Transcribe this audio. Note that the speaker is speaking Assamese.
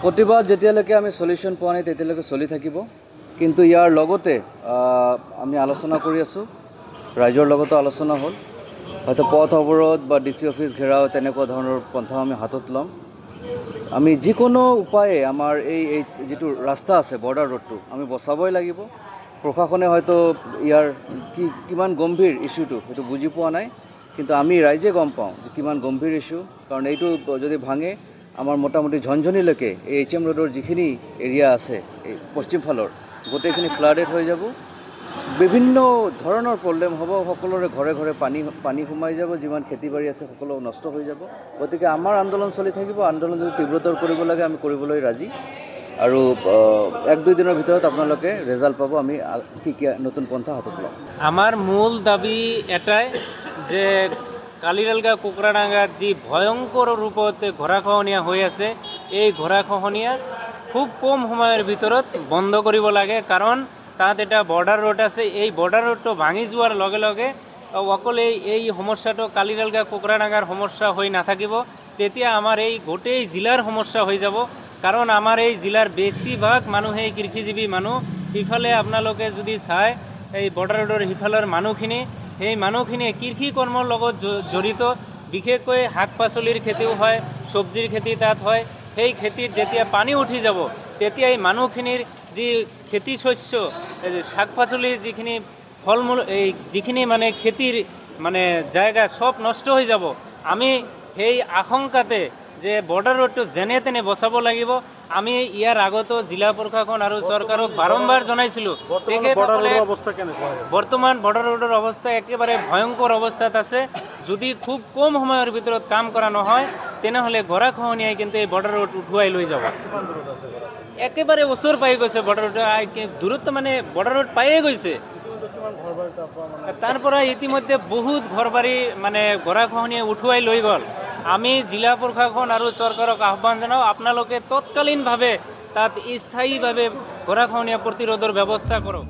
প্ৰতিবাদ যেতিয়ালৈকে আমি সলিউশন পোৱা নাই তেতিয়ালৈকে চলি থাকিব, কিন্তু ইয়াৰ লগতে আমি আলোচনা কৰি আছোঁ, ৰাইজৰ লগতো আলোচনা হ'ল, হয়তো পথ অৱৰোধ বা DC অফিচ ঘেৰাও তেনেকুৱা ধৰণৰ পন্থা আমি হাতত ল'ম। আমি যিকোনো উপায়ে আমাৰ এই যিটো ৰাস্তা আছে বৰ্ডাৰ ৰোডটো আমি বচাবই লাগিব। প্ৰশাসনে হয়তো ইয়াৰ কিমান গম্ভীৰ ইস্যুটো সেইটো বুজি পোৱা নাই, কিন্তু আমি ৰাইজে গম পাওঁ যে কিমান গম্ভীৰ ইস্যু, কাৰণ এইটো যদি ভাঙে আমাৰ মোটামুটি ঝনঝনিলৈকে এই HM ৰোডৰ যিখিনি এৰিয়া আছে এই পশ্চিম ফালৰ গোটেইখিনি ফ্লাডেড হৈ যাব, বিভিন্ন ধৰণৰ প্ৰব্লেম হ'ব, সকলোৰে ঘৰে ঘৰে পানী সোমাই যাব, যিমান খেতি বাৰী আছে সকলো নষ্ট হৈ যাব। গতিকে আমাৰ আন্দোলন চলি থাকিব, আন্দোলন যদি তীব্ৰতৰ কৰিব লাগে আমি কৰিবলৈ ৰাজি, আৰু 1-2 দিনৰ ভিতৰত আপোনালোকে রেজাল্ট পাব আমি কি নতুন পন্থা হাতত ল'ম। আমার মূল দাবি এটাই যে কালিরালগা কুকরাডাঙ্গার যে ভয়ঙ্কর রূপতে গৰাখহনীয়া হৈ আছে, এই গৰাখহনীয়া খুব কম সময়েৰ ভিতৰত বন্ধ কৰিব লাগে, কাৰণ তাত এটা বৰ্ডাৰ ৰোড আছে। এই বৰ্ডাৰ ৰোডটো ভাঙি যোৱাৰ লগে লগে অকল এই সমস্যাটো কালিৰালগা কুকৰাডাঙ্গাৰ সমস্যা হৈ নাথাকিব, তেতিয়া আমাৰ এই গোটেই জিলাৰ সমস্যা হৈ যাব। কাৰণ আমাৰ এই জিলাৰ বেশিৰভাগ মানুষেই কৃষিজীবী মানুষ। ইফালে আপোনালোকে যদি চায় এই বৰ্ডাৰ ৰোডৰ সিফালৰ মানুহখিনি, সেই মানুহখিনিয়ে কৃষি কৰ্মৰ লগত জড়িত, বিশেষকৈ শাক পাচলিৰ খেতিও হয়, চব্জিৰ খেতি তাত হয়। সেই খেতিত যেতিয়া পানী উঠি যাব তেতিয়া এই মানুহখিনিৰ যি খেতি শস্য, শাক পাচলিৰ যিখিনি ফল মূল, এই যিখিনি মানে খেতিৰ মানে জায়গা সব নষ্ট হৈ যাব। আমি সেই আশংকাতে যে বৰ্ডাৰ ৰোডটো যেনে তেনে বচাব লাগিব। আমি ইয়াৰ আগতো জিলা প্ৰশাসন আৰু চৰকাৰক বাৰম্বাৰ জনাইছিলোঁ। বৰ্তমান বৰ্ডাৰ ৰোডৰ অৱস্থা একেবাৰে ভয়ংকৰ অৱস্থাত আছে। যদি খুব কম সময়ৰ ভিতৰত কাম কৰা নহয় তেনেহ'লে গৰাখহনীয়াই কিন্তু এই বৰ্ডাৰ ৰোড উঠুৱাই লৈ যাব। একেবাৰে ওচৰ পাই গৈছে বৰ্ডাৰ ৰোড, দূৰত্ব মানে বৰ্ডাৰ ৰোড পায়ে গৈছে। তাৰ পৰা ইতিমধ্যে বহুত ঘৰ বাৰী মানে গৰাখহনীয়াই উঠুৱাই লৈ গ'ল। আমি জিলা প্ৰশাসন আৰু চৰকাৰক আহ্বান জনাওঁ, আপোনালোকে তৎকালীনভাৱে তাত স্থায়ীভাৱে গৰাখহনীয়া প্ৰতিৰোধৰ ব্যৱস্থা কৰক।